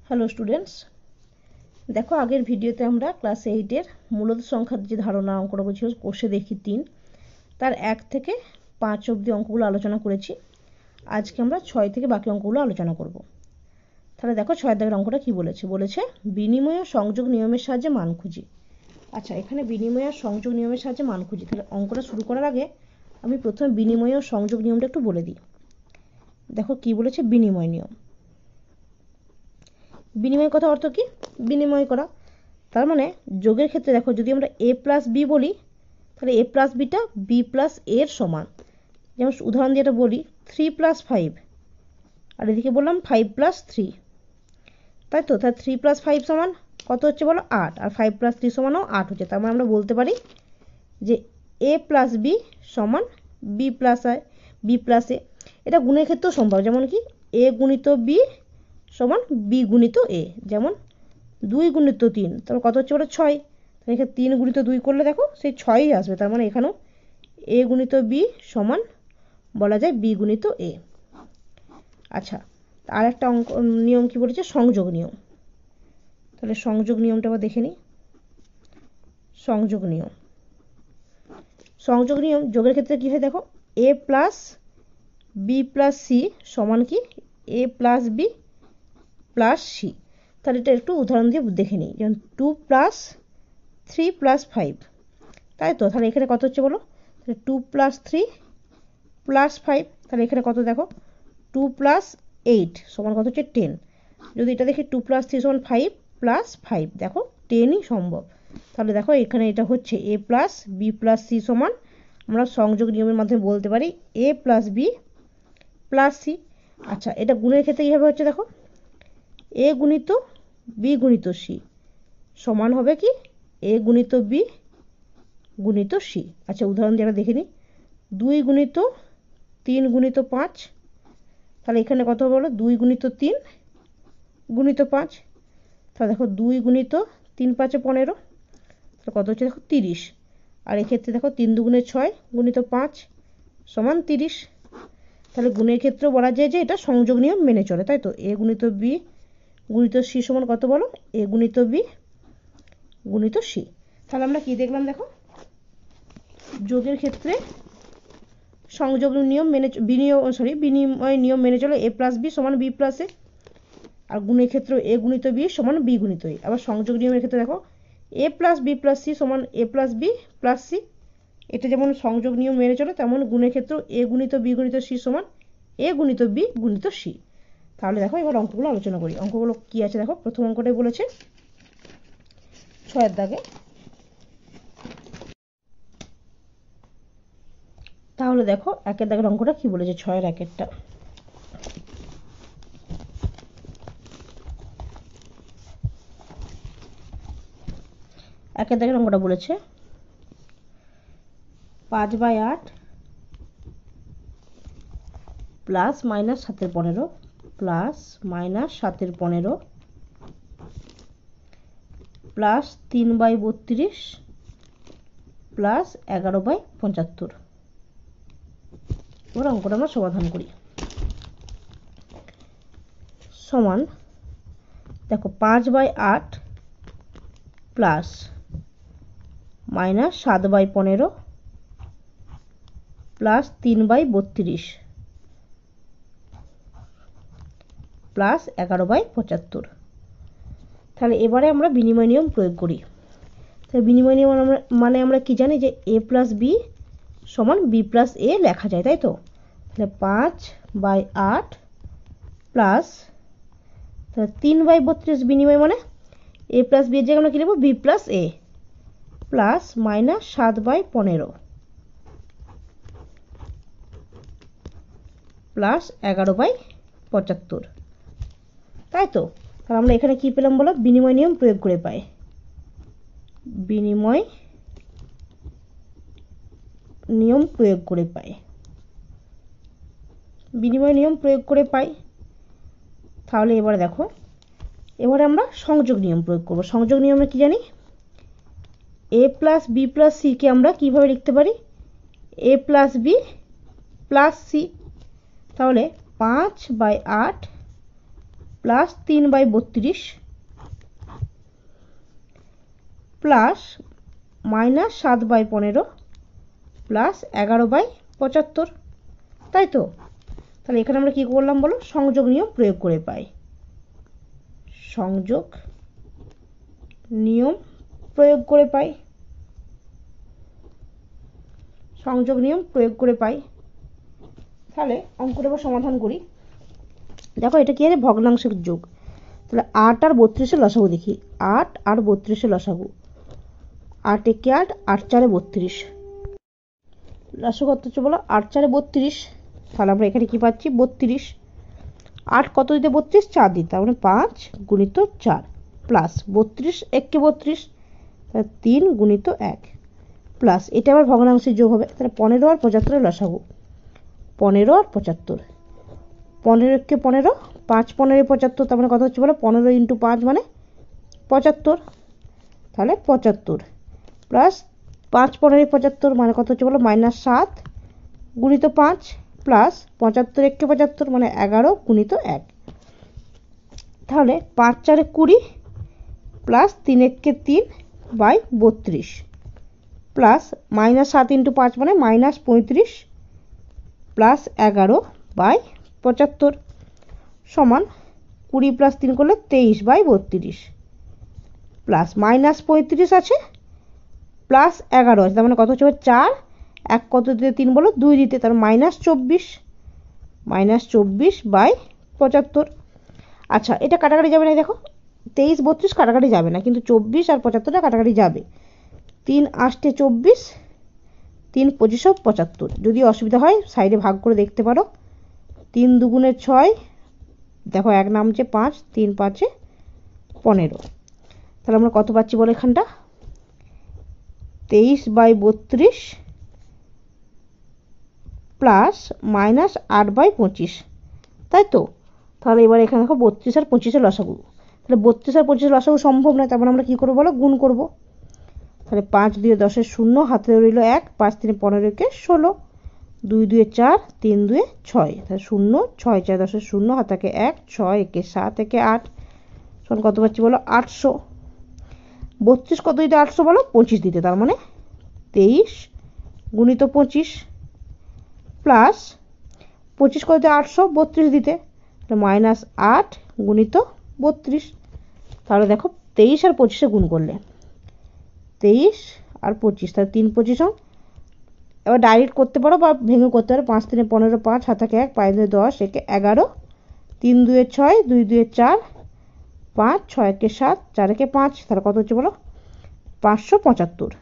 Hello students, দেখো আগের ভিডিওতে আমরা ক্লাস 8-এর মূলত সংখ্যার যে ধারণা অঙ্কটা বলছিল কোষে দেখি 3 তার 1 থেকে 5 অবধি অঙ্কগুলো আলোচনা করেছি। আজকে আমরা 6 থেকে বাকি অঙ্কগুলো আলোচনা করব। তাহলে দেখো 6 দাগের অঙ্কটা কি বলেছে, বিনিময় ও সংযোগ নিয়মের সাহায্যে মান খুঁজি। আচ্ছা, এখানে বিনিময় আর সংযোগ নিয়মের সাহায্যে মান খুঁজি। তাহলে অঙ্কটা শুরু করার আগে আমি প্রথমে বিনিময় ও সংযোগ নিয়মটা একটু বলে দিই। দেখো কি বলেছে, বিনিময় নিয়ম। বিনিময় কথা অর্থ কি? বিনিময় করা। তার মানে যোগের ক্ষেত্রে দেখো, যদি আমরা a প্লাস বি বলি তাহলে a plus beta b plus এর সমান। যেমন উদাহরণ দিয়ে এটা বলি 3 প্লাস 5, আর এদিকে বললাম 5 প্লাস 3, তাই তো। তাহলে 3 প্লাস 5 সমান কত হচ্ছে বলো? 8, আর 5 প্লাস 3 সমানও 8 হচ্ছে। তার মানে আমরা বলতে পারি যে a প্লাস বি সমান বি প্লাস এ। এটা গুণের ক্ষেত্রেও সম্ভব, যেমন কি a গুণিত বি সমান বি গুণিত এ। যেমন 2 গুণিত 3, তারপর কত হচ্ছে বলো? 6। তাহলে এখানে 3 গুণিত 2 করলে দেখো সেই 6ই আসবে। তার মানে এখানেও a গুণিত বি সমান বলা যায় বি গুণিত এ। আচ্ছা, আর একটা অঙ্ক নিয়ম কি বলেছে? সংযোগ নিয়ম। তাহলে সংযোগ নিয়মটা আবার দেখে নিই। সংযোগ নিয়ম যোগের ক্ষেত্রে কি হয় দেখো, a plus B plus c সমান কি a plus B plus C. তাহলে এটা একটু উদাহরণ দিয়ে দেখে নিই। যেমন 2 প্লাস 3 প্লাস 5, তাই তো। তাহলে এখানে কত হচ্ছে বলো? তাহলে 2 প্লাস 3 প্লাস 5, তাহলে এখানে কত দেখো? 2 প্লাস 8 সমান কত হচ্ছে? 10। যদি এটা দেখি 2 প্লাস 3 সমান 5 প্লাস 5, দেখো 10ই সম্ভব। তাহলে দেখো এখানে এটা হচ্ছে a plus B plus c সমান, আমরা সংযোগ নিয়মের মাধ্যমে বলতে পারি a plus B plus c. আচ্ছা, এটা গুণের ক্ষেত্রে কীভাবে হচ্ছে দেখো, a গুণিত বি গুণিত সি সমান হবে কি a গুণিত বি গুণিত সি। আচ্ছা, উদাহরণ দিয়ে দেখে নিই। 2 গুণিত 3 গুণিত 5, তাহলে এখানে কত হবে বলো? 2 গুণিত 3 গুণিত 5। তাহলে দেখো 2 গুণিত 3 5 15, তাহলে কত হচ্ছে দেখো? 30। আর এক্ষেত্রে দেখো 3 দুগুণে 6 গুণিত 5 সমান 30। তাহলে গুণের ক্ষেত্রেও বলা যায় যে এটা সংযোগ নিয়ম মেনে চলে, তাই তো। a গুণিত বি গুণিত সি সমান কত বলো? a গুণিত বি গুণিত সি। তাহলে আমরা কি দেখলাম দেখো, যোগের ক্ষেত্রে সংযোগ নিয়ম মেনে বিনিময় নিয়ম মেনে চলে a প্লাস বি সমান বি প্লাস এ, আর গুণের ক্ষেত্রে a গুণিত বি সমান বি গুণিত এ। আবার সংযোগ নিয়মের ক্ষেত্রে দেখো a plus B plus c সমান a plus B plus c. এটা যেমন সংযোগ নিয়ম মেনে চলে, তেমন গুণের ক্ষেত্রেও a গুণিত বি গুণিত সি সমান a গুণিত বি গুণিত সি। তাহলে দেখো এবার অঙ্কগুলো আলোচনা করি। অঙ্কগুলো কি আছে দেখো, প্রথম অঙ্কটাই বলেছে 6 দাগে। তাহলে দেখো 1 দাগের অঙ্কটা কি বলেছে, 6 1-টা। একের দাগের অঙ্কটা বলেছে 5/8 plus minus 7/15 plus minus 7/15 plus 3/32 plus 11/75। এবার অঙ্কটা আমরা সমাধান করি। সমান দেখো 5/8 প্লাস মাইনাস 7/15 প্লাস 3/32 প্লাস 11/75। তাহলে এবারে আমরা বিনিময় নিয়ম প্রয়োগ করি। তাহলে বিনিময় নিয়ম মানে আমরা কি জানি যে a প্লাস বি সমান বি প্লাস এ লেখা যায়, তাই তো। তাহলে 5/8 প্লাস 3/32 বিনিময় মানে a প্লাস বি এর জায়গায় আমরা কি লিখব? বি প্লাস এ প্লাস মাইনাস 7/15 প্লাস 11/75, তাই তো। তাহলে আমরা এখানে কি পেলাম বলো? বিনিময় নিয়ম প্রয়োগ করে পাই। বিনিময় নিয়ম প্রয়োগ করে পাই। বিনিময় নিয়ম প্রয়োগ করে পাই। তাহলে এবারে দেখো, এবারে আমরা সংযোগ নিয়ম প্রয়োগ করব। সংযোগ নিয়মে কি জানি, a plus B plus C কে আমরা কিভাবে লিখতে পারি? a plus B plus C. তাহলে 5/8 প্লাস 3/32 প্লাস মাইনাস 7/15 প্লাস 11/75, তাই তো? তাহলে এখানে আমরা কি করলাম বলো, সংযোগ নিয়ম প্রয়োগ করে পাই। সংযোগ নিয়ম প্রয়োগ করে পাই। সংযোগ নিয়ম প্রয়োগ করে পাই। তাহলে অঙ্কটা এবার সমাধান করি। দেখো এটা কি আছে, ভগ্নাংশের যোগ। তাহলে 8 আর 32 লসাগু দেখি। 8 আর 32 লসাগু, 8 একে 8, 8 4 32, লসাগু কত হচ্ছে বলো, 8 4 32। তাহলে আমরা এখানে কি পাচ্ছি, 32। 8 কত দিতে 32, 4 দিতে, তার মানে 5 গুণিত 4 প্লাস 32 একে 32, 3 গুণিত 1 প্লাস এটা আবার ভগ্নাংশের যোগ হবে। তাহলে 15 আর 75 লসাগু, 15 আর 75, 15 একে 15, 5 15 75, তার মানে কত হচ্ছে বলো, 15 × 5 মানে 75। তাহলে 75 প্লাস 5 15 75 মানে কত হচ্ছে বলো, -7 গুণিত 5 প্লাস 75 একে 75 মানে 11 গুণিত 1। তাহলে 5 4 20 প্লাস 3 একে 3/32 প্লাস -7 × 5 মানে -35 প্লাস 11/75 সমান 20 প্লাস 3 করলে 23/32 প্লাস -35 আছে প্লাস 11 আছে, তার মানে কত হচ্ছে 4, 1 কত দিতে 3 বলো, 2 দিতে, তার -24, -24/75। আচ্ছা এটা কাটাকাটি যাবে না, দেখো 23 32 কাটাকাটি যাবে না, কিন্তু 24 আর 75টা কাটাকাটি যাবে। 3 8 24, 3 25 75। যদি অসুবিধা হয় সাইডে ভাগ করে দেখতে পারো। 3 2 6, দেখো 1 নামছে 5, 3 5 15। তাহলে আমরা কত পাচ্ছি বলো এখানটা, 23/32 প্লাস -8/25, তাই তো? তাহলে এবার এখানে দেখো 32 আর 25 লসাগু। তাহলে 32 আর 25 লসাগু সম্ভব নয়, তারপর আমরা কি করবো বলো, গুণ করব। তাহলে 5 2 10 0, হাতে রইল 1, 5 3 15 কে 16, 2 2 4, 3 2 6, তাহলে 0 6 4 10 0, হাতে থাকে 1, 6 একে 7 একে 8, সমান কত পাচ্ছি বলো, 800। 32 কত দিতে 800 বলো, 25 দিতে, তার মানে 23 গুণিত 25 প্লাস 25 কত দিতে 800, 32 দিতে, -8 গুণিত 32। তাহলে দেখো 23 আর 25 গুণ করলে 23 আর 25, তাহলে 3 25, এবার ডাইরেক্ট করতে পারো বা ভেঙে করতে পারো। 5 3 15, 5 হাতে থাকে 1, 5 2 10 একে 11, 3 2 6, 2 2 4, 5 6 একে 7, 4 একে 5, তাহলে কত হচ্ছে বলো, 575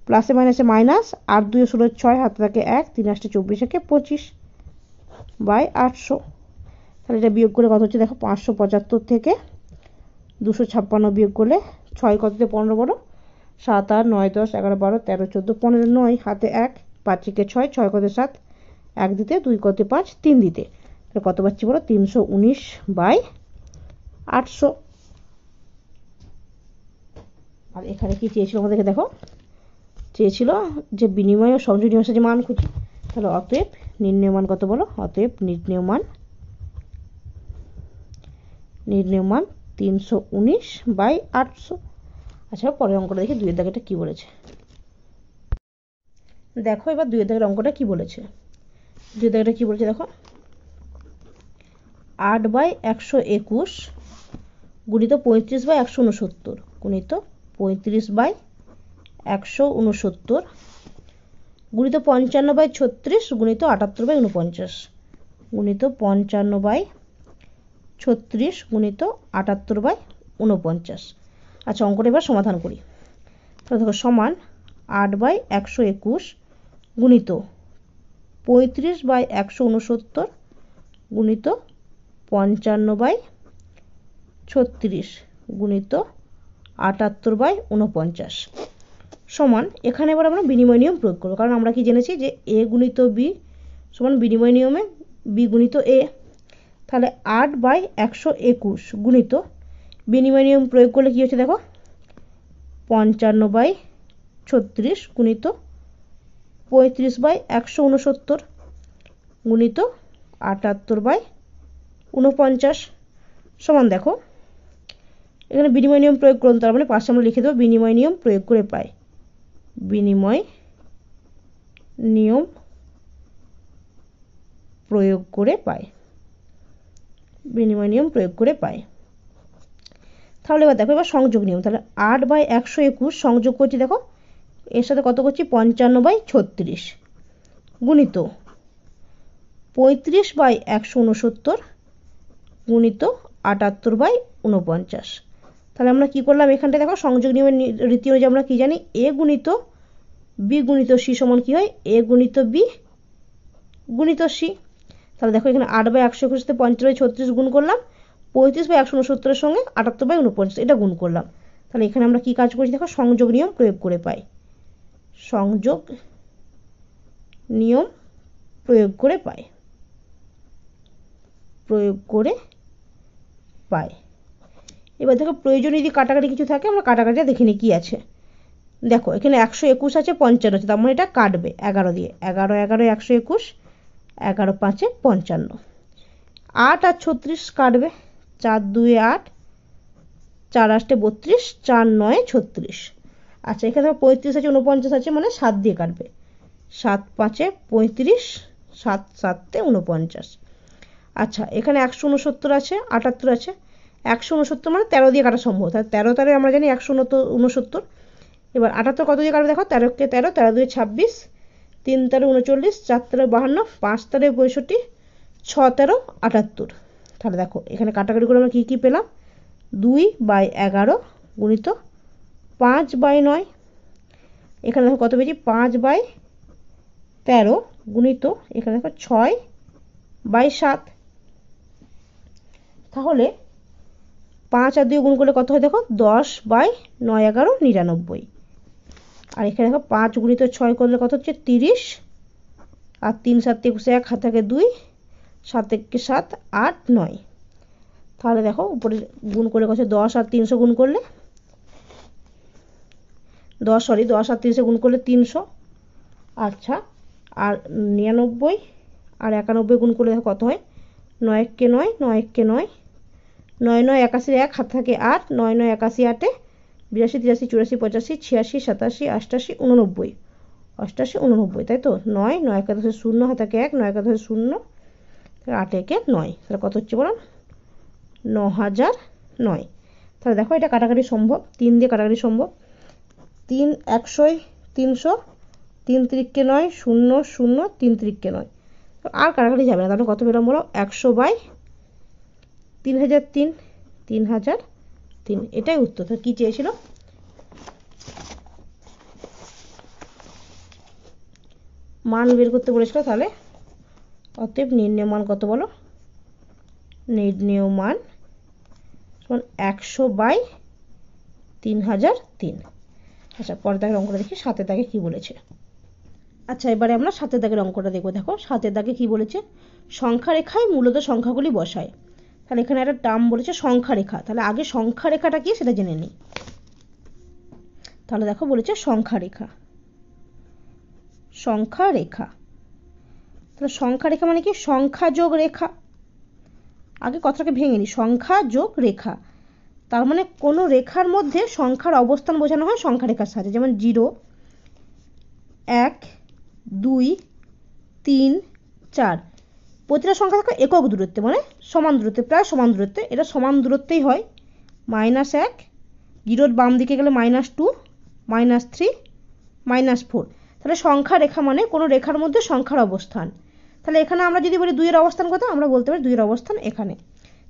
প্লাসে মাইনাসে মাইনাস, 8 2 16 6, হাতে থাকে 1, 3 8 24 একে 25/800। তাহলে এটা বিয়োগ করে কত হচ্ছে দেখো, 575 থেকে 256 বিয়োগ করলে 6 কত দিতে 15 বলো, 7 8 9 10 11 12 13 14 15, 9 হাতে 1, 5 একে 6, 6 কত 7, 1 দিতে, 2 কত 5, 3 দিতে, তাহলে কত পাচ্ছি বলো, 319/800। আর এখানে কি চেয়েছিল আমাদেরকে, দেখো চেয়েছিল যে বিনিময় ও সংযোগ নিয়মের যে মান খুঁজি। তাহলে অতএব নির্ণয় মান কত বলো, অতএব নির্ণয় মান 319/800। আচ্ছা পরের অঙ্কটা দেখি, 2 এর দাগেটা কি বলেছে। দেখো এবার 2 এর দাগের অঙ্কটা কি বলেছে। 2 এর দাগেটা কি বলেছে দেখো, 8/121 গুণিত 35/169 গুণিত 35/169 গুণিত 55/36 গুণিত 78/49 গুণিত 55/36 গুণিত 78/49। আচ্ছা অঙ্কটা এবার সমাধান করি। তাহলে দেখো সমান 8/121 গুণিত 35/169 গুণিত 55/36 গুণিত 78/49 সমান, এখানে এবার আমরা বিনিময় নিয়ম প্রয়োগ করব। কারণ আমরা কি জেনেছি যে a গুণিত b সমান বিনিময় নিয়মে b গুণিত a। তাহলে 8/121 গুণিত বিনিময় নিয়ম প্রয়োগ করলে কি হচ্ছে দেখো, 55/36 গুণিত 35/169 গুণিত 78/49 সমান দেখো এখানে বিনিময় নিয়ম প্রয়োগ করুন, তার মানে পাশে আমরা লিখে দেবো বিনিময় নিয়ম প্রয়োগ করে পাই, বিনিময় নিয়ম প্রয়োগ করে পাই, বিনিময় নিয়ম প্রয়োগ করে পাই। তাহলে এবার দেখো এবার সংযোগ নিয়ম, তাহলে 8/121 সংযোগ করছি, দেখো এর সাথে কত করছি 55/36 গুণিত 35/169 গুণিত 78/49। তাহলে আমরা কি করলাম এখানটা দেখো সংযোগ নিয়মের রীতি অনুযায়ী আমরা কি জানি এ গুণিত বি গুণিত সি সমান কি হয় এ গুণিত বি গুণিত সি। তাহলে দেখো এখানে 8/121 সাথে 55/36 গুণ করলাম, 35/169 সঙ্গে 78/49 এটা গুণ করলাম। তাহলে এখানে আমরা কি কাজ করছি দেখো সংযোগ নিয়ম প্রয়োগ করে পাই, সংযোগ নিয়ম প্রয়োগ করে পাই, প্রয়োগ করে পাই। এবার দেখো প্রয়োজনীয় যদি কাটাকাটি কিছু থাকে আমরা কাটাকাটিটা দেখে নিই কি আছে। দেখো এখানে 121 আছে 55 আছে, তার মানে এটা কাটবে 11 দিয়ে, 11 11 121, 11 5 55, 8 আর 36 কাটবে, 4 2 8, 4 8 32, 4 9 36। আচ্ছা এখানে 35 আছে 49 আছে মানে 7 দিয়ে কাটবে, 7 5 35, 7 7 49। আচ্ছা এখানে 169 আছে 78 আছে, 169 মানে 13 দিয়ে কাটা সম্ভব, তাহলে 13 13 আমরা জানি 169। এবার 78 কত দিয়ে কাটবে দেখো 13 কে 13, 13 2 26, 3 13 39, 4 13 52, 5 13 65, 6 13 78। তাহলে দেখো এখানে কাটাকাটি করে আমরা কি কি পেলাম 2/11 গুণিত 5/9, এখানে দেখো কত পেয়েছি 5/13 গুণিত এখানে দেখো 6/7। তাহলে 5 আর 2 গুণ করলে কত হয় দেখো 10/9 11 99। আর এখানে দেখো 5 গুণিত 6 করলে কত হচ্ছে 30, আর 3 7 21 1 হাত থাকে 2, 7 1 7 8 9। তাহলে দেখো উপরে গুণ করলে কত 10 আর 300 গুণ করলে 10 আর 300 গুণ করলে 300। আচ্ছা আর 99 আর 91 গুণ করলে দেখো কত হয় 9 1 কে 9, 9 1 কে 9, 9 9 81 1 হাত থাকে 8, 9 9 81 8 82 83 84 85 86 87 88 89, 88 89 তাই তো 9 9 একাদশে 0 হাত থাকে 1, 9 একাদশে 0, 8 1 9, তাহলে কত হচ্ছে বলুন 9009। তাহলে দেখো এটা কাটাকাটি সম্ভব, 3 দিয়ে কাটাকাটি সম্ভব, 3 100 300, 3 3 কে 9 0 0, 3 3 কে 9, আর কাটাকাটি যাবে না। তাহলে কত পেলাম বলো 100/3003, 3003 এটাই উত্তর। তো কি চেয়েছিল মান বের করতে বলেছিল, তাহলে অতএব নির্ণেয় মান কত বলো, নির্ণেয় মান 100/3003। আচ্ছা পরের দাগের অঙ্কটা দেখি, 7 দাগে কি বলেছে। আচ্ছা এবারে আমরা 7 দাগের অঙ্কটা দেখবো। দেখো 7 দাগে কি বলেছে, সংখ্যা রেখায় মূলত সংখ্যাগুলি বসায়। তাহলে এখানে একটা টার্ম বলেছে সংখ্যা রেখা, তাহলে আগে সংখ্যা রেখাটা কি সেটা জেনে নিই। তাহলে দেখো বলেছে সংখ্যা রেখা, সংখ্যা রেখা, তাহলে সংখ্যা রেখা মানে কি সংখ্যা যোগ রেখা, আগে কথাটাকে ভেঙে নিই, সংখ্যা যোগ রেখা, তার মানে কোনো রেখার মধ্যে সংখ্যার অবস্থান বোঝানো হয় সংখ্যা রেখার সাহায্যে, যেমন 0 1 2 3 4, প্রতিটা সংখ্যা থাকে একক দূরত্বে মানে সমান দূরত্বে, প্রায় সমান দূরত্বে, এটা সমান দূরত্বেই হয়। -1 জিরোর বাম দিকে গেলে -2 -3 -4, তাহলে সংখ্যা রেখা মানে কোনো রেখার মধ্যে সংখ্যার অবস্থান। তাহলে এখানে আমরা যদি বলি 2 এর অবস্থান কত, আমরা বলতে পারি 2 এর অবস্থান এখানে,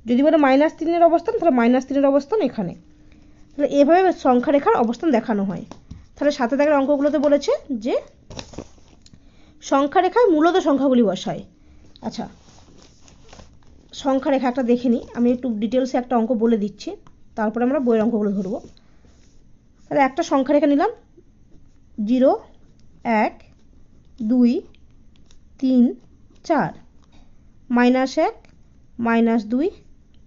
যদি বলি -3 এর অবস্থান তাহলে -3 এর অবস্থান এখানে। তাহলে এভাবে সংখ্যা রেখার অবস্থান দেখানো হয়। তাহলে 7 দাগের অঙ্কগুলোতে বলেছে যে সংখ্যা রেখায় মূলত সংখ্যাগুলি বসায়। আচ্ছা সংখ্যা রেখা একটা দেখে নিই, আমি একটু ডিটেলসে একটা অঙ্ক বলে দিচ্ছি, তারপরে আমরা বইয়ের অঙ্কগুলো ধরবো। তাহলে একটা সংখ্যা রেখা নিলাম 0 1 2 3 4, -1 -2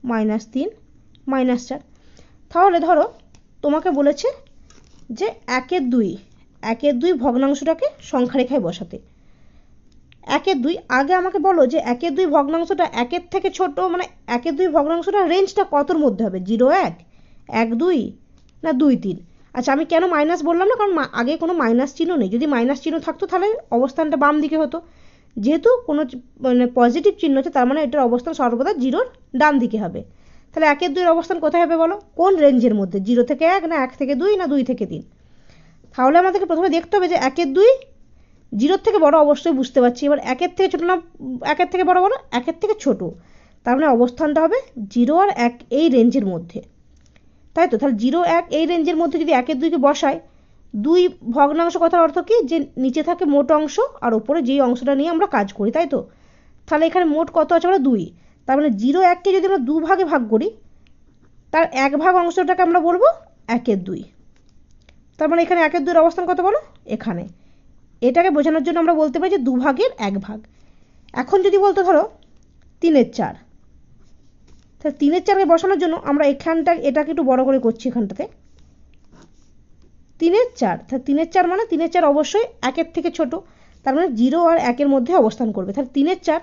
-3 -4। তাহলে ধরো তোমাকে বলেছে যে 1 এর 2 ভগ্নাংশটাকে সংখ্যা রেখায় বসাতে। একের দুই, আগে আমাকে বলো যে একের দুই ভগ্নাংশটা একের থেকে ছোট, মানে একের দুই ভগ্নাংশটা রেঞ্জটা কতর মধ্যে হবে, 0 1, 1 2 না 2 3। আচ্ছা আমি কেন মাইনাস বললাম না, কারণ আগে কোনো মাইনাস চিহ্ন নেই। যদি মাইনাস চিহ্ন থাকতো তাহলে অবস্থানটা বাম দিকে হতো, যেহেতু কোনো মানে পজিটিভ চিহ্ন আছে তার মানে এটার অবস্থান সর্বদা 0-র ডান দিকে হবে। তাহলে একের দুইয়ের অবস্থান কোথায় হবে বলো, কোন রেঞ্জের মধ্যে, 0 থেকে 1 না 1 থেকে 2 না 2 থেকে 3। তাহলে আমাদেরকে প্রথমে দেখতে হবে যে একের দুই 0-র থেকে বড়, অবশ্যই বুঝতে পারছি। এবার একের থেকে ছোট না একের থেকে বড় বলো, একের থেকে ছোট, তার মানে অবস্থানটা হবে 0 আর 1 এই রেঞ্জের মধ্যে, তাই তো। তাহলে 0 1 এই রেঞ্জের মধ্যে যদি একের দুইকে বসাই, দুই ভগ্নাংশ কথার অর্থ কি, যে নিচে থাকে মোট অংশ আর ওপরে যেই অংশটা নিয়ে আমরা কাজ করি, তাই তো। তাহলে এখানে মোট কত আছে আমরা 2, তার মানে 0 1কে যদি আমরা 2 ভাগে ভাগ করি, তার 1 ভাগ অংশটাকে আমরা বলবো একের দুই। তার মানে এখানে একের দুইয়ের অবস্থান কত বলো, এখানে। এটাকে বোঝানোর জন্য আমরা বলতে পারি যে 2 ভাগের 1 ভাগ। এখন যদি বলতো ধরো 3-এর 4, তাহলে 3-এর 4কে বসানোর জন্য আমরা এটাকে একটু বড় করে করছি এখানটাতে, 3-এর 4, তাহলে 3-এর 4 মানে 3-এর 4 অবশ্যই 1-এর থেকে ছোট, তার মানে 0 আর 1-এর মধ্যে অবস্থান করবে। তাহলে 3-এর 4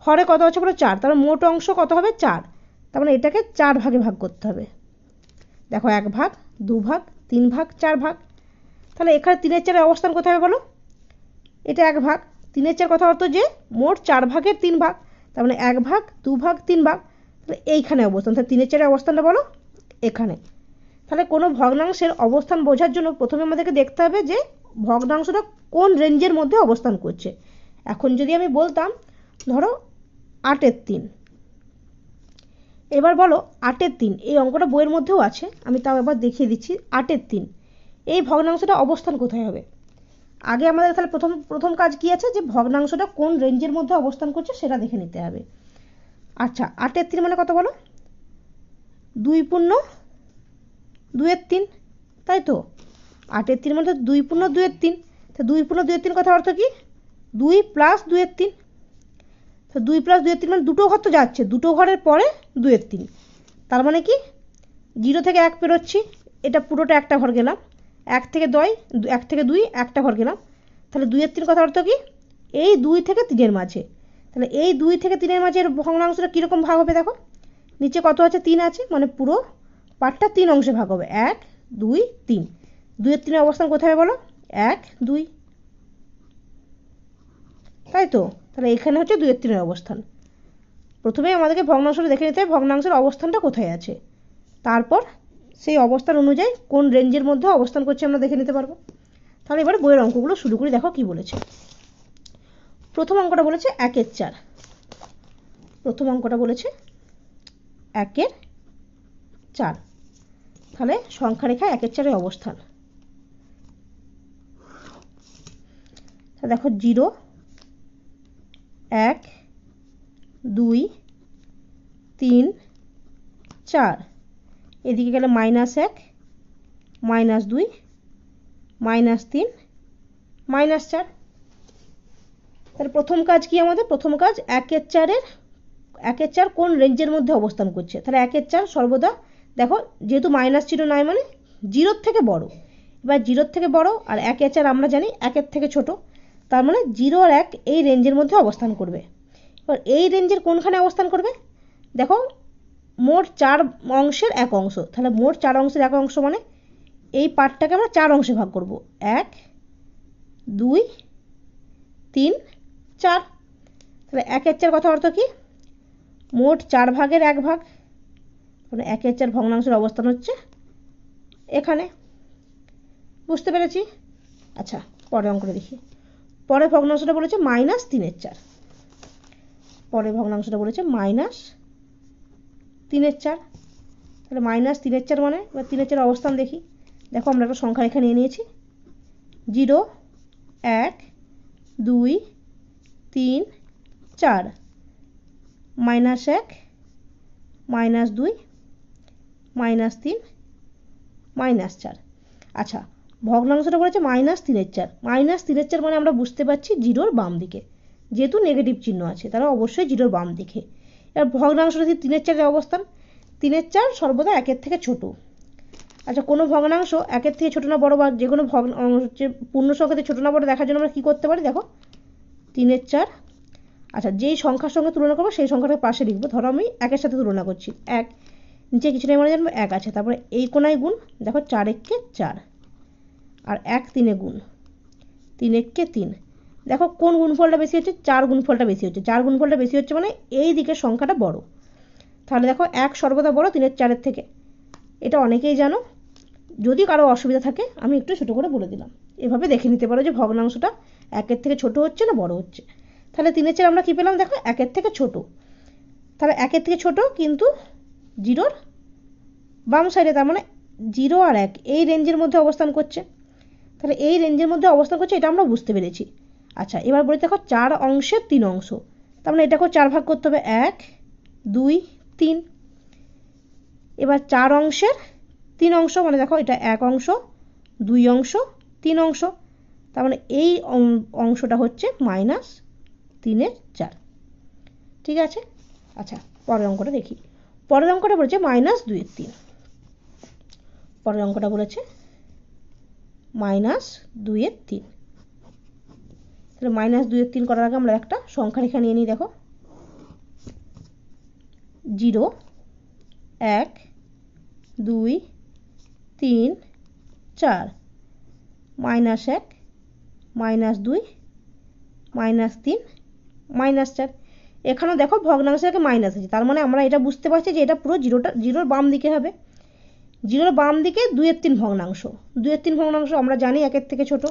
হরে কত আছে বলো 4, তার মোট অংশ কত হবে 4, তার মানে এটাকে 4 ভাগে ভাগ করতে হবে। দেখো 1 ভাগ, 2 ভাগ, 3 ভাগ, 4 ভাগ। তাহলে এখানে 3-এর 4-এর অবস্থান কোথায় হবে বলো, এটা 1 ভাগ। 3-এর 4 কথা অর্থ যে মোট 4 ভাগের 3 ভাগ, তার মানে 1 ভাগ, 2 ভাগ, 3 ভাগ, তাহলে এইখানে অবস্থান। তাহলে 3-এর 4-এর অবস্থানটা বলো এখানে। তাহলে কোনো ভগ্নাংশের অবস্থান বোঝার জন্য প্রথমে আমাদেরকে দেখতে হবে যে ভগ্নাংশটা কোন রেঞ্জের মধ্যে অবস্থান করছে। এখন যদি আমি বলতাম ধরো 8-এর 3, এবার বলো 8-এর 3, এই অঙ্কটা বইয়ের মধ্যেও আছে, আমি তাও এবার দেখিয়ে দিচ্ছি। 8-এর 3 এই ভগ্নাংশটা অবস্থান কোথায় হবে। আগে আমাদের তাহলে প্রথম কাজ কি আছে, যে ভগ্নাংশটা কোন রেঞ্জের মধ্যে অবস্থান করছে সেটা দেখে নিতে হবে। আচ্ছা 8-এর 3 মানে কত বলো, 2 পূর্ণ 2-এর 3, তাই তো। 8-এর 3 মানে 2 পূর্ণ 2-এর 3, তো 2 পূর্ণ 2-এর 3 কথা অর্থ কি, 2 প্লাস 2-এর 3, তো 2 প্লাস 2-এর 3 মানে দুটো ঘর তো যাচ্ছে, দুটো ঘরের পরে 2-এর 3, তার মানে কি 0 থেকে 1 পেরোচ্ছি, এটা পুরোটা একটা ঘর গেলাম, 1 থেকে 2 একটা ঘর গেলাম, তাহলে 2-এর 3 কথা অর্থ কি, এই 2 থেকে 3-এর মাঝে। তাহলে এই 2 থেকে 3-এর মাঝে ভগ্নাংশটা কীরকম ভাগ হবে দেখো, নিচে কত আছে 3 আছে, মানে পুরো পার্টটা 3 অংশে ভাগ হবে, 1 2 3। 2-এর 3-এর অবস্থান কোথায় বলো, 1 2, তাই তো। তাহলে এখানে হচ্ছে 2-এর 3-এর অবস্থান। প্রথমে আমাদেরকে ভগ্নাংশটা দেখে নিতে হবে ভগ্নাংশের অবস্থানটা কোথায় আছে, তারপর সেই অবস্থান অনুযায়ী কোন রেঞ্জের মধ্যে অবস্থান করছে আমরা দেখে নিতে পারবো। তাহলে এবার বইয়ের অঙ্কগুলো শুরু করি, দেখো কি বলেছে। প্রথম অঙ্কটা বলেছে 1-এর 4, প্রথম অঙ্কটা বলেছে 1-এর 4, তাহলে সংখ্যা রেখায় 1-এর 4-এর অবস্থান। দেখো 0 1 2 3 4, এদিকে গেলে -1 -2 -3 -4। তাহলে প্রথম কাজ কি আমাদের, প্রথম কাজ 1-এর 4 কোন রেঞ্জের মধ্যে অবস্থান করছে। তাহলে 1-এর 4 সর্বদা দেখো, যেহেতু মাইনাস চিহ্ন নাই মানে 0-র থেকে বড়, এবার 0-র থেকে বড়, আর 1-এর 4 আমরা জানি 1-এর থেকে ছোট, তার মানে 0 আর 1 এই রেঞ্জের মধ্যে অবস্থান করবে। এবার এই রেঞ্জের কোনখানে অবস্থান করবে, দেখো মোট 4 অংশের 1 অংশ, তাহলে মোট 4 অংশের 1 অংশ মানে এই পার্টটাকে আমরা 4 অংশে ভাগ করব, 1 2 3 4। তাহলে 1-এর 4 কথা অর্থ কি, মোট 4 ভাগের 1 ভাগ, মানে 1-এর 4 ভগ্নাংশের অবস্থান হচ্ছে এখানে, বুঝতে পেরেছি। আচ্ছা পরের অঙ্কটা দেখি। পরের ভগ্নাংশটা বলেছে -3-এর 4, পরের ভগ্নাংশটা বলেছে -3-এর 4, তাহলে -3-এর 4 মানে এবার 3-এর 4 অবস্থান দেখি। দেখো আমরা একটা সংখ্যা রেখা নিয়ে নিয়েছি, 0 1 2 3 4, -1 -2 -3 -4। আচ্ছা ভগ্নাংশটা বলেছে -3-এর 4, -3-এর 4 মানে আমরা বুঝতে পারছি 0-র বাম দিকে, যেহেতু নেগেটিভ চিহ্ন আছে তাহলে অবশ্যই 0-র বাম দিকে। এবার ভগ্নাংশটা 3-এর 4-এর অবস্থান, 3-এর 4 সর্বদা 1-এর থেকে ছোট। আচ্ছা কোনো ভগ্নাংশ 1-এর থেকে ছোট না বড়, বা যে কোনো পূর্ণ সংখ্যাতে ছোট না বড় দেখার জন্য আমরা কি করতে পারি, দেখো 3 4। আচ্ছা, যেই সংখ্যার সঙ্গে তুলনা করবো সেই সংখ্যাটা পাশে লিখবো। ধরো আমি 1-এর সাথে তুলনা করছি, 1, নিচে কিছু নেই মানে জানবো 1 আছে, তারপরে এই কোনায় গুণ, দেখো 4 1 4, আর 1 3 গুণ, 3 1 3। দেখো কোন গুণফলটা বেশি হচ্ছে, 4 গুণফলটা বেশি হচ্ছে। 4 গুণফলটা বেশি হচ্ছে মানে এই দিকের সংখ্যাটা বড়। তাহলে দেখো 1 সর্বদা বড় 3 4 থেকে, এটা অনেকেই জানো। যদি কারো অসুবিধা থাকে আমি একটু ছোটো করে বলে দিলাম, এভাবে দেখে নিতে পারো যে ভগ্নাংশটা 1-এর থেকে ছোট হচ্ছে না বড় হচ্ছে। তাহলে 3 4 আমরা কী পেলাম, দেখো 1-এর থেকে ছোট। তাহলে 1-এর থেকে ছোট কিন্তু 0-র বাম সাইডে, তার মানে 0 আর 1 এই রেঞ্জের মধ্যে অবস্থান করছে। তাহলে এই রেঞ্জের মধ্যে অবস্থান করছে, এটা আমরা বুঝতে পেরেছি। আচ্ছা, এবার বলি দেখো 4 অংশের 3 অংশ, তার মানে এটাকেও 4 ভাগ করতে হবে, 1 2 3। এবার 4 অংশের 3 অংশ মানে দেখো এটা 1 অংশ 2 অংশ 3 অংশ, তার মানে এই অংশটা হচ্ছে -3 4। ঠিক আছে। আচ্ছা, পরের অঙ্কটা দেখি। পরের অঙ্কটা বলেছে -2 3। পরের অঙ্কটা বলেছে -2 3। তাহলে -2 3 করার আগে আমরা একটা সংখ্যা রেখা নিয়ে নিই। দেখো 0 1 2 3 4, -1 -2 -3 -4। এখানেও দেখো ভগ্নাংশের আগে মাইনাস আছে, তার মানে আমরা এটা বুঝতে পারছি যে এটা পুরো জিরোর বাম দিকে হবে। জিরোর বাম দিকে 2 3 ভগ্নাংশ। 2 3 ভগ্নাংশ আমরা জানি 1-এর থেকে ছোট।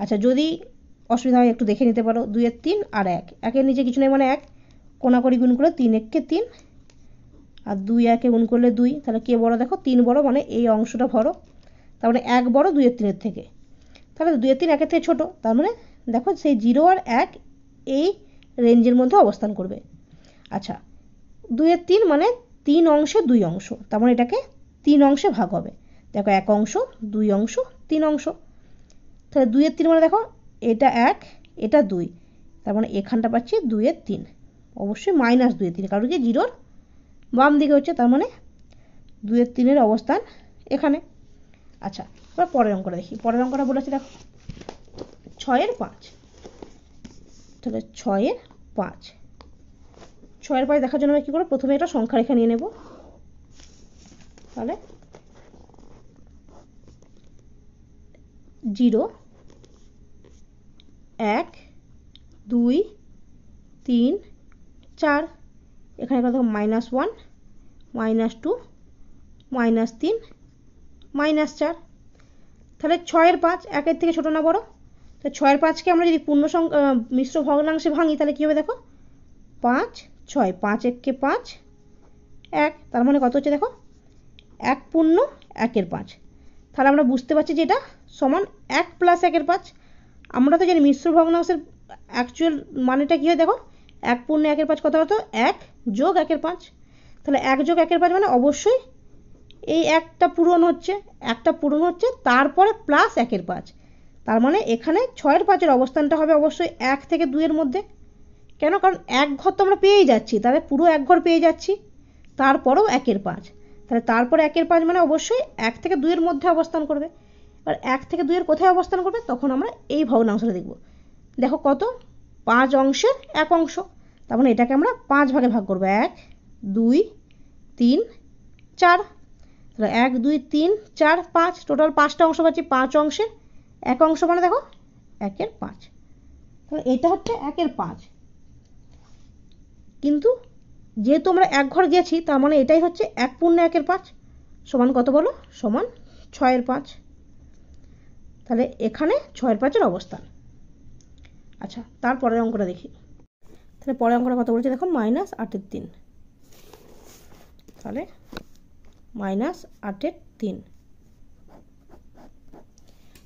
আচ্ছা, যদি অসুবিধা হয় একটু দেখে নিতে পারো, 2 3 আর 1, 1-এর নিচে কিছু নেই মানে 1, কোনাকড়ি গুণ করলে 3 1 3, আর 2 1 গুণ করলে 2। তাহলে কে বড়, দেখো 3 বড়, মানে এই অংশটা বড়, তার মানে 1 বড় 2 3 থেকে। তাহলে 2 3 1-এর থেকে ছোট, তার মানে দেখো সেই 0 আর 1 এই রেঞ্জের মধ্যে অবস্থান করবে। আচ্ছা, 2 3 মানে 3 অংশে 2 অংশ, তার মানে এটাকে 3 অংশে ভাগ হবে। দেখো 1 অংশ 2 অংশ 3 অংশ। তাহলে 2 3 মানে দেখো এটা 1 এটা 2, তার মানে এখানটা পাচ্ছি 2 3, অবশ্যই -2 3, কারণ কি জিরোর বাম দিকে হচ্ছে, তার মানে 2 3 অবস্থান এখানে। আচ্ছা, এবার পরের অঙ্কটা দেখি। পরের অঙ্কটা বলেছে দেখো 6 5। তাহলে 6 5, 6 5 দেখার জন্য আমরা কী করব, প্রথমে একটা সংখ্যা রেখা নিয়ে নেব। তাহলে 0 1 2 3 4, এখানে দেখো -1 -2 -3 -4। তাহলে 6 5 1-এর থেকে ছোট না বড়? তো 6 5কে আমরা যদি পূর্ণ সংখ্যা মিশ্র ভগ্নাংশে ভাঙি তাহলে কী হবে, দেখো 5 6, 5 1 5 1, তার মানে কত হচ্ছে দেখো 1 পূর্ণ 1-এর 5। তাহলে আমরা বুঝতে পারছি যে এটা সমান 1 + 1-এর 5। আমরা তো জানি মিশ্র ভগ্নাংশের অ্যাকচুয়াল মানেটা কী হয়, দেখো 1 পূর্ণ 1-এর 5 কত হতো, 1 যোগ 1-এর 5। তাহলে 1 যোগ 1-এর 5 মানে অবশ্যই এই একটা পূরণ হচ্ছে, তারপরে প্লাস 1-এর 5। তার মানে এখানে 6 5-এর অবস্থানটা হবে অবশ্যই 1 থেকে 2-এর মধ্যে। কেন, কারণ 1 ঘর তো আমরা পেয়েই যাচ্ছি, তাহলে পুরো 1 ঘর পেয়ে যাচ্ছি, তারপরেও 1-এর 5। তাহলে তারপরে 1-এর 5 মানে অবশ্যই 1 থেকে 2-এর মধ্যে অবস্থান করবে। এবার 1 থেকে 2-এর কোথায় অবস্থান করবে, তখন আমরা এই ভগ্নাংশটা দেখব। দেখো কত, 5 অংশের 1 অংশ, তার মানে এটাকে আমরা 5 ভাগে ভাগ করবো, 1 2 3 4। তাহলে 1 2 3 4 5, টোটাল 5টা অংশ পাচ্ছি। 5 অংশের 1 অংশ মানে দেখো 1-এর 5। তাহলে এটা হচ্ছে 1-এর 5, কিন্তু যেহেতু আমরা 1 ঘর গেছি তার মানে এটাই হচ্ছে 1 পূর্ণ 1-এর 5 সমান কত বলো, সমান 6-এর 5। তাহলে এখানে 6-এর 5-এর অবস্থান। আচ্ছা, তারপরের অঙ্কটা দেখি। তাহলে পরের অঙ্কটা কত বলছে দেখো, -8-এর 3। তাহলে -8-এর 3,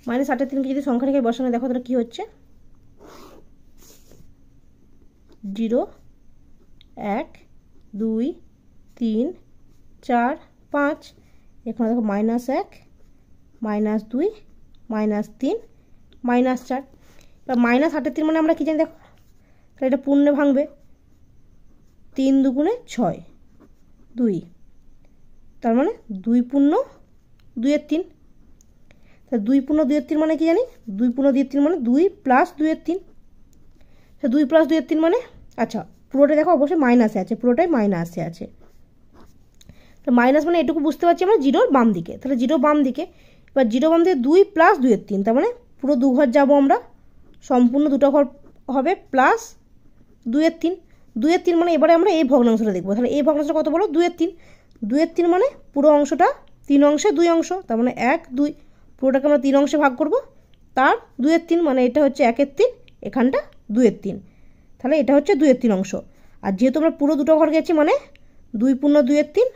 -8-এর 3কে যদি সংখ্যা রেখে বসানো দেখো তাহলে কী হচ্ছে, 0 1 2 3 4 5, এখানে দেখো -1 -2 -3 -4। এবার -8-এর 3 মানে আমরা কী জানি দেখো, তাহলে এটা পূর্ণে ভাঙবে, 3 2 6 2, তার মানে 2 পূর্ণ 2-এর 3। তাহলে 2 পূর্ণ 2-এর 3 মানে কি জানি, 2 পূর্ণ 2-এর 3 মানে 2 + 2-এর 3। 2 + 2 এর 3 মানে, আচ্ছা পুরোটা দেখো অবশ্যই মাইনাসে আছে, পুরোটাই মাইনাসে আছে। তো মাইনাস মানে এটুকু বুঝতে পারছি আমরা জিরোর বাম দিকে, তাহলে জিরো বাম দিকে। এবার জিরো বাম দিকে 2 + 2 এর 3, তার মানে পুরো 2 ঘর যাবো আমরা, সম্পূর্ণ 2টা ঘর হবে প্লাস 2 এর 3। 2 এর 3 মানে এবারে আমরা এই ভগ্নাংশটা দেখবো। তাহলে এই ভগ্নাংশটা কত বলো? 2 এর 3। 2 এর 3 মানে পুরো অংশটা 3 অংশে 2 অংশ, তার মানে 1 2, পুরোটাকে আমরা 3 অংশে ভাগ করব, তার 2 এর 3 মানে এটা হচ্ছে 1 এর 3, এখানটা 2 এর 3, তাহলে এটা হচ্ছে 2 এর 3 অংশ। আর যেহেতু আমরা পুরো দুটো ঘর গেছি মানে 2 পূর্ণ 2 এর 3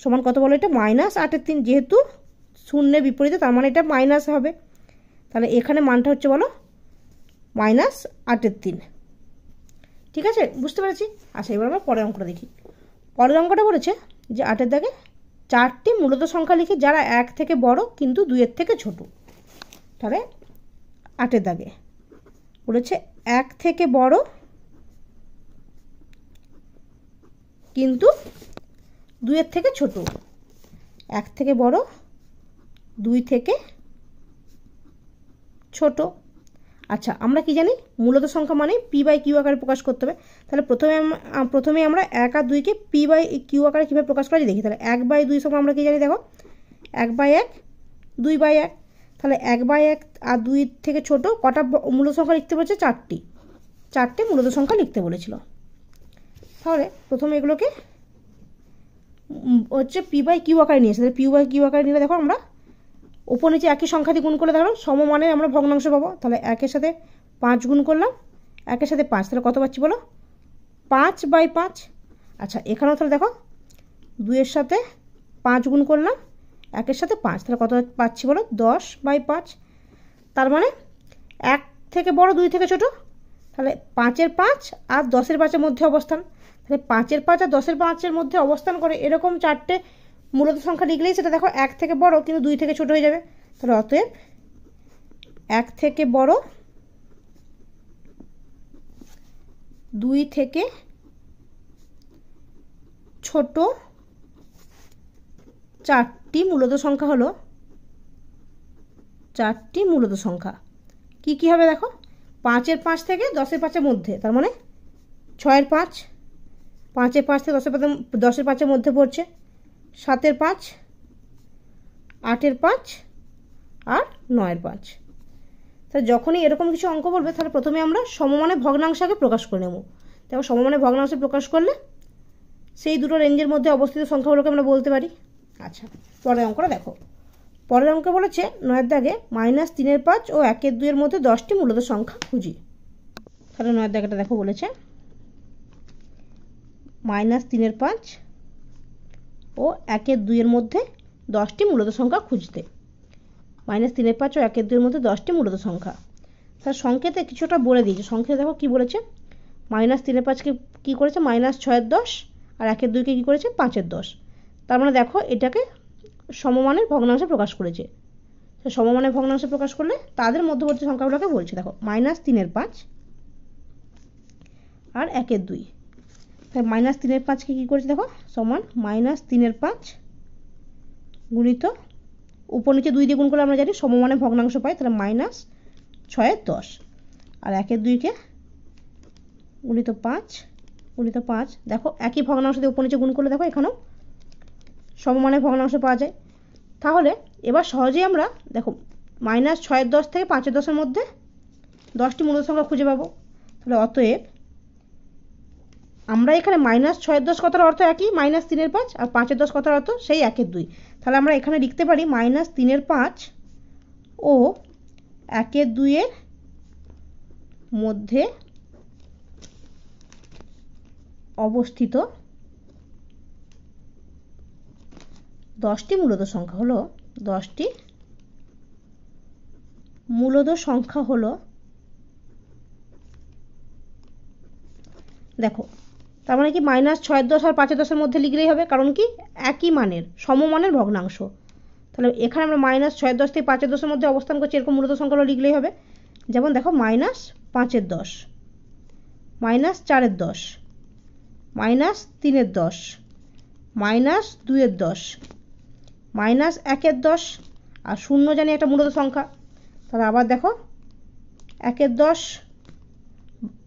সমান কত বলো? এটা -8 এর 3, যেহেতু শূন্যের বিপরীতে তার মানে এটা মাইনাস হবে, তাহলে এখানে মানটা হচ্ছে বলো -8 এর 3। ঠিক আছে, বুঝতে পেরেছি। আচ্ছা এবার আমরা পরের অঙ্কটা দেখি। পরের অঙ্কটা বলেছে যে 8 এর দাগে 4টি মূলত সংখ্যা লিখি যারা 1 থেকে বড় কিন্তু 2 এর থেকে ছোট। তাহলে 8 এর দাগে বলেছে 1 থেকে বড় কিন্তু 2 এর থেকে ছোট। 1 থেকে বড়, 2 থেকে ছোট। আচ্ছা আমরা কি জানি? মূলত সংখ্যা মানে p/q আকারে প্রকাশ করতে হবে। তাহলে প্রথমে আমরা 1 আর 2 কে p/q আকারে কীভাবে প্রকাশ করা যায় দেখি। তাহলে 1/2 সমান আমরা কি জানি? দেখো 1/1 2/1, তাহলে 1/1 আর 2 থেকে ছোট কটা মূলত সংখ্যা লিখতে বলেছে? 4টি মূলত সংখ্যা লিখতে বলেছিল। তাহলে প্রথমে এগুলোকে হচ্ছে p/q আকারে নিয়েছে। তাহলে p/q আকারে নিলে দেখো আমরা উপর নিচে একই সংখ্যা দিয়ে গুণ করলে ধরো সমমানের আমরা ভগ্নাংশ পাবো। তাহলে 1 সাথে 5 গুণ করলাম, 1 সাথে 5, তাহলে কত পাচ্ছি বলো? 5/5। আচ্ছা এখানেও তাহলে দেখো 2 সাথে 5 গুণ করলাম, 1 সাথে 5, তাহলে কত পাচ্ছি বলো? 10/5। তার মানে 1 থেকে বড় 2 থেকে ছোট, তাহলে 5-এর 5 আর 10-এর 5-এর মধ্যে অবস্থান। তাহলে 5-এর 5 আর 10-এর 5-এর মধ্যে অবস্থান করে এরকম 4টে মূলত সংখ্যা লিখলেই সেটা দেখো 1 থেকে বড় কিন্তু 2 থেকে ছোট হয়ে যাবে। তাহলে অতএব 1 থেকে বড়, 2 থেকে ছোট 4টি মূলত সংখ্যা হলো 4টি মূলত সংখ্যা। কি কি হবে দেখো? 5-এর 5 থেকে 10-এর 5-এর মধ্যে, তার মানে 6-এর 5, 5-এর 5 থেকে 10-এর 5-এর মধ্যে পড়ছে, 7-এর 5, 8-এর 5 আর 9-এর 5। তাহলে যখনই এরকম কিছু অঙ্ক বলবে তাহলে প্রথমে আমরা সমমানের ভগ্নাংশকে প্রকাশ করে নেব। দেখো সমমানের ভগ্নাংশ প্রকাশ করলে সেই দুটো রেঞ্জের মধ্যে অবস্থিত সংখ্যাগুলোকে আমরা বলতে পারি। আচ্ছা পরের অঙ্কটা দেখো। পরের অঙ্কে বলেছে 9-এর দাগে -3-এর 5 ও 1-এর 2 এর মধ্যে 10টি মূলত সংখ্যা খুঁজি। তাহলে 9-এর দাগেটা দেখো বলেছে -3-এর 5 ও 1-এর 2 এর মধ্যে 10টি মূলত সংখ্যা খুঁজতে। -3-এর 5 ও 1-এর 2 এর মধ্যে 10টি মূলত সংখ্যা। তার সংকেতে কিছুটা বলে দিয়েছে। সংকেতে দেখো কি বলেছে? -3-এর 5কে কী করেছে? -6-এর 10, আর 1-এর 2কে কী করেছে? 5-এর 10। তার মানে দেখো এটাকে সমমানের ভগ্নাংশে প্রকাশ করেছে। সমমানের ভগ্নাংশে প্রকাশ করলে তাদের মধ্যবর্তী সংখ্যাগুলোকে বলছে। দেখো -3-এর 5 আর 1-এর 2। তাই -3-এর 5কে কী করেছে দেখো? সমান -3-এর 5 গুণিত উপর নিচে 2 দিয়ে গুণ করলে আমরা জানি সমমানের ভগ্নাংশ পাই, তাহলে -6-এর 10, আর 1-এর 2কে গুণিত 5 গুণিত 5। দেখো একই ভগ্নাংশ দিয়ে উপর নিচে গুণ করলে দেখো এখানেও সমমানের ভগ্নাংশ পাওয়া যায়। তাহলে এবার সহজেই আমরা দেখো -6-এর 10 থেকে 5-এর 10-এর মধ্যে 10টি মূলত সংখ্যা খুঁজে পাবো। তাহলে অতএব আমরা এখানে -6-এর 10 কথার অর্থ একই, -3-এর 5, আর 5-এর 10 কথার অর্থ সেই 1-এর 2। তাহলে আমরা এখানে লিখতে পারি -3-এর 5 ও 1-এর 2 এর মধ্যে অবস্থিত 10টি মূলত সংখ্যা হলো 10টি মূলত সংখ্যা হলো, দেখো তার মানে কি -6-এর 10 আর 5-এর 10-এর মধ্যে লিখলেই হবে, কারণ কি একই মানের সমমানের ভগ্নাংশ। তাহলে এখানে আমরা -6-এর 10 থেকে 5-এর 10-এর মধ্যে অবস্থান করছি এরকম মূলত সংখ্যাগুলো লিখলেই হবে। যেমন দেখো -5-এর 10, -4-এর 10, -3-এর 10, -2-এর 10, -1-এর 10, আর 0 জানি একটা মূলত সংখ্যা। তাহলে আবার দেখো 1-এর 10,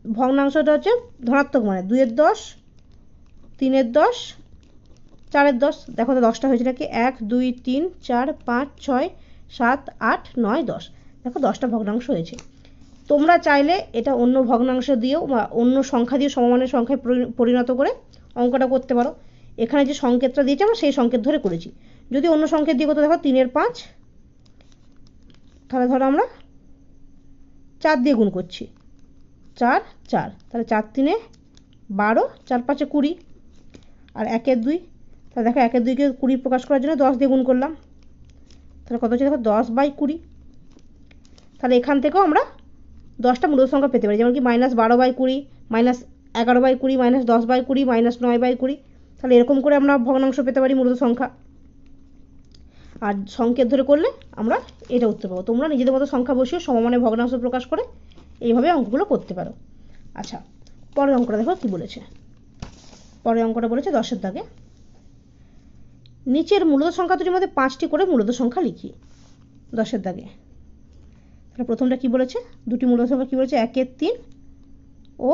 ভগ্নাংশটা হচ্ছে ধনাত্মক মানে 2-এর 10, 3-এর 10, 4-এর 10। দেখো তো 10টা হয়েছে নাকি, 1 2 3 4 5 6 7 8 9 10। দেখো 10টা ভগ্নাংশ হয়েছে। তোমরা চাইলে এটা অন্য ভগ্নাংশ দিয়েও বা অন্য সংখ্যা দিয়ে সমমানের সংখ্যায় পরিণত করে অঙ্কটা করতে পারো। এখানে যে সংকেতটা দিয়েছে আমরা সেই সংকেত ধরে করেছি। যদি অন্য সংকেত দিয়ে করতে দেখো 3-এর 5, তাহলে ধরো আমরা 4 দিয়ে গুণ করছি, 4 4, তাহলে 4 3-এ 12, 4 5-এ 20, আর 1-এর 2, তাহলে দেখো 1-এর 2-কে 20 প্রকাশ করার জন্য 10 দিয়ে গুণ করলাম, তাহলে কত হচ্ছে দেখো 10/20। তাহলে এখান থেকেও আমরা 10টা মূলত সংখ্যা পেতে পারি, যেমন কি -12/20, -11/20, -10/20, -9/20। তাহলে এরকম করে আমরা ভগ্নাংশ পেতে পারি মূলত সংখ্যা। আর সংকেত ধরে করলে আমরা এটা উত্তর পাবো। তোমরা নিজেদের মতো সংখ্যা বসিয়ে সমমানের ভগ্নাংশ প্রকাশ করে এইভাবে অঙ্কগুলো করতে পারো। আচ্ছা, পরের অঙ্কটা দেখো কি বলেছে। পরের অঙ্কটা বলেছে 10-এর দাগে নিচের মূলত সংখ্যা দুটির মধ্যে 5টি করে মূলত সংখ্যা লিখি। 10-এর দাগে তাহলে প্রথমটা কি বলেছে, দুটি মূলত সংখ্যা কি বলেছে, 1-এর 3 ও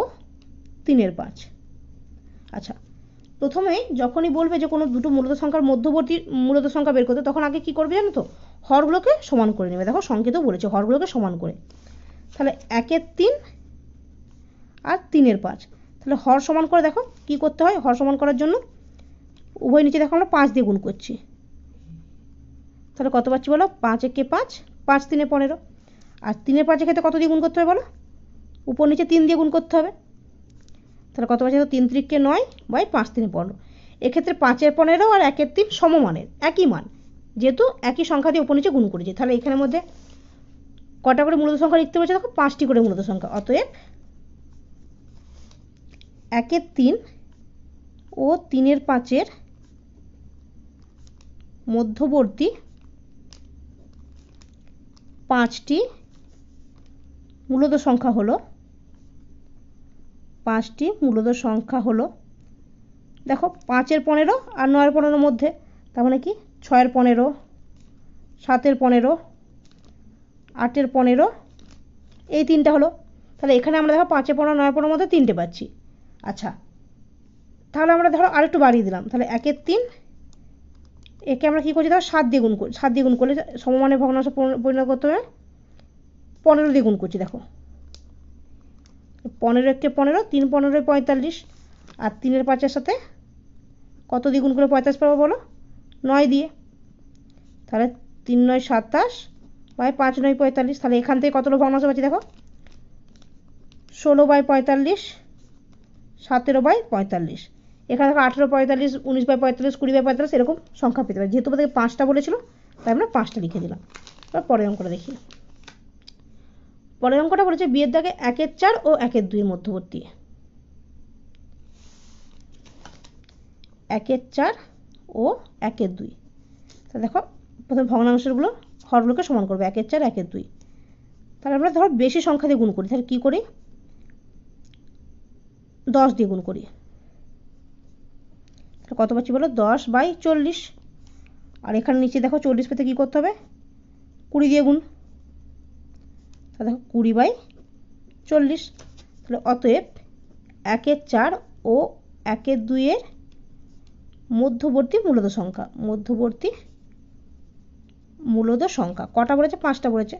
3-এর 5। আচ্ছা, প্রথমেই যখনই বলবে যে কোনো দুটো মূলত সংখ্যার মধ্যবর্তী মূলত সংখ্যা বের করতে, তখন আগে কি করবে জানো তো, হরগুলোকে সমান করে নেবে। দেখো সংকেতও বলেছে হরগুলোকে সমান করে। তাহলে 1-এর 3 আর 3-এর 5, তাহলে হর সমান করে দেখো কি করতে হয়। হর সমান করার জন্য উভয় নিচে দেখো আমরা 5 দিয়ে গুণ করছি, তাহলে কত পাচ্ছি বলো, 5-একে 5, 5 3-এ 15। আর 3-এর 5-এর ক্ষেত্রে কত দিয়ে গুণ করতে হবে বলো, উপর নিচে 3 দিয়ে গুণ করতে হবে, তাহলে কত পাচ্ছি, 3 3-কে 9/5 3-এ 15। এক্ষেত্রে 5-এর 15 আর 1-এর 3 সমমানের, একই মান, যেহেতু একই সংখ্যা দিয়ে উপর নিচে গুণ করেছি। তাহলে এখানের মধ্যে কটা করে মূলত সংখ্যা লিখতে বলেছে দেখো, 5টি করে মূলত সংখ্যা। অতএব 1-এর 3 ও 3-এর 5-এর মধ্যবর্তী 5টি মূলত সংখ্যা হলো, 5টি মূলত সংখ্যা হলো, দেখো 5-এর 15 আর 9-এর 15-এর মধ্যে, তার মানে কি 6-এর 15, 7-এর 15, 8-এর 15, এই তিনটা হলো। তাহলে এখানে আমরা দেখো 5-এর 15, 9-এর 15-এর মধ্যে 3টে পাচ্ছি। আচ্ছা, তাহলে আমরা ধরো আরেকটু বাড়িয়ে দিলাম, তাহলে 1-এর 3, একে আমরা কি করছি দেখো 7 দিয়ে গুণ করি, 7 দিয়ে গুণ করলে সমমানের ভগ্নাংশে পরিণত করতে হবে, 15 দিয়ে গুণ করছি। দেখো 15-একে 15, 3 15 45, আর 3-এর 5-এর সাথে কত দিয়ে গুণ করে 45 পাবো বলো, 9 দিয়ে। তাহলে 3 9 27 বাই 5 9 45। তাহলে এখান থেকে কতটা ভগ্নাংশ পাচ্ছি দেখো, 16/45, 17/45। এখানে দেখো 18/45, 19/45, 20/45 এরকম সংখ্যা পেতে পারি। যেহেতু আমাদের 5টা বলেছিল তাই আমরা 5টা লিখে দিলাম। এবার পরের অঙ্কটা দেখি। পরের অঙ্কটা বলেছে বিয়ের দাগে 1-এর 4 ও 1-এর 2 এর মধ্যবর্তী। 1-এর 4 ও 1-এর 2। তা দেখো প্রথমে ভগ্নাংশগুলো হরগুলোকে সমান করবে, 1-এর 4 1-এর 2। তাহলে আমরা ধরো বেশি সংখ্যা দিয়ে গুণ করি, তাহলে কি করি, 10 দিয়ে গুণ করি। কত পাচ্ছি বলো, 10/40। আর এখানে নিচে দেখো 40 পেতে কি করতে হবে, 20 দিয়ে গুণ, তাহলে দেখো 20/40। তাহলে অতএব 1-এর 4 ও 1-এর 2 এর মধ্যবর্তী মূলত সংখ্যা, মধ্যবর্তী মূলত সংখ্যা কটা বলেছে, 5টা বলেছে।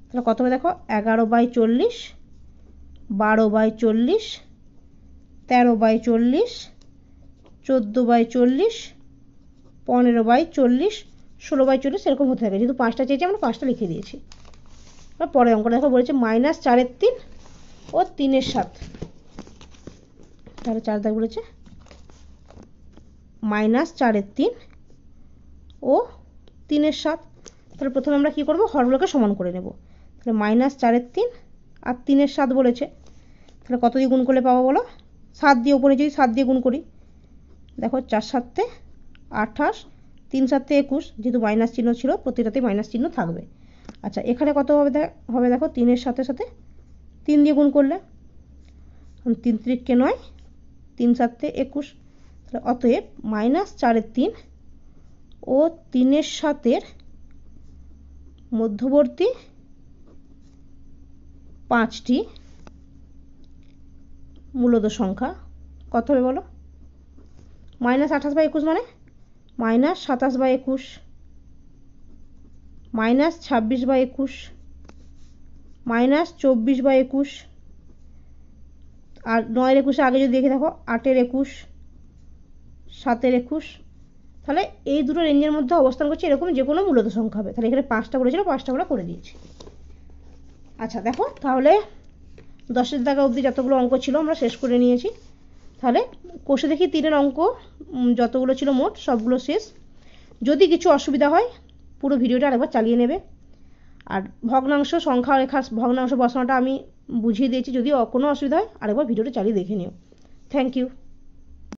তাহলে কত হবে দেখো, 11/40, 12/40, 13/40, 14/40, 15/40, 16/40 এরকম হতে থাকে। যেহেতু 5টা চেয়েছি আমরা 5টা লিখে দিয়েছি। এবার পরের অঙ্কটা দেখো বলেছে -4-এর 3 ও 3-এর 7। তাহলে 4 দাগ বলেছে -4-এর 3 ও 3-এর 7। তাহলে প্রথমে আমরা কি করব, হরগুলোকে সমান করে নেব। তাহলে -4-এর 3 আর 3-এর 7 বলেছে, তাহলে কত দিয়ে গুণ করলে পাবো বলো, 7 দিয়ে উপরে যদি 7 দিয়ে গুণ করি, দেখো 4 7-এ 28, 3 7-এ 21, যেহেতু মাইনাস চিহ্ন ছিল প্রতিটাতেই মাইনাস চিহ্ন থাকবে। আচ্ছা, এখানে কত হবে দেখো, 3-এর সাথে সাথে 3 দিয়ে গুণ করলে, 3 3-কে 9, 3 7-এ 21। তাহলে অতএব -4-এর 3 ও 3-এর 7-এর মধ্যবর্তী 5টি মূলদ সংখ্যা কত হবে বলো? -28/21 মানে -27/21, -26/21, -24/21, আর 9-21 আগে যদি দেখে দেখো 8-21, 7-21, তাহলে এই দুটো রেঞ্জের মধ্যে অবস্থান করছে এরকম যে কোনো মূলদ সংখ্যা হবে। তাহলে এখানে 5টা করেছিল, 5টা আমরা করে দিয়েছি। আচ্ছা দেখো, তাহলে 10এর দাগা অবধি যতগুলো অঙ্ক ছিল আমরা শেষ করে নিয়েছি। তাহলে কষে দেখি 3-এর অঙ্ক যতগুলো ছিল মোট সবগুলো শেষ। যদি কিছু অসুবিধা হয় পুরো ভিডিওটা আরেকবার চালিয়ে নেবে। আর ভগ্নাংশ সংখ্যা রেখা ভগ্নাংশ বসানোটা আমি বুঝিয়ে দিয়েছি, যদি কোনো অসুবিধা হয় আরেকবার ভিডিওটা চালিয়ে দেখে নিও। Thank you.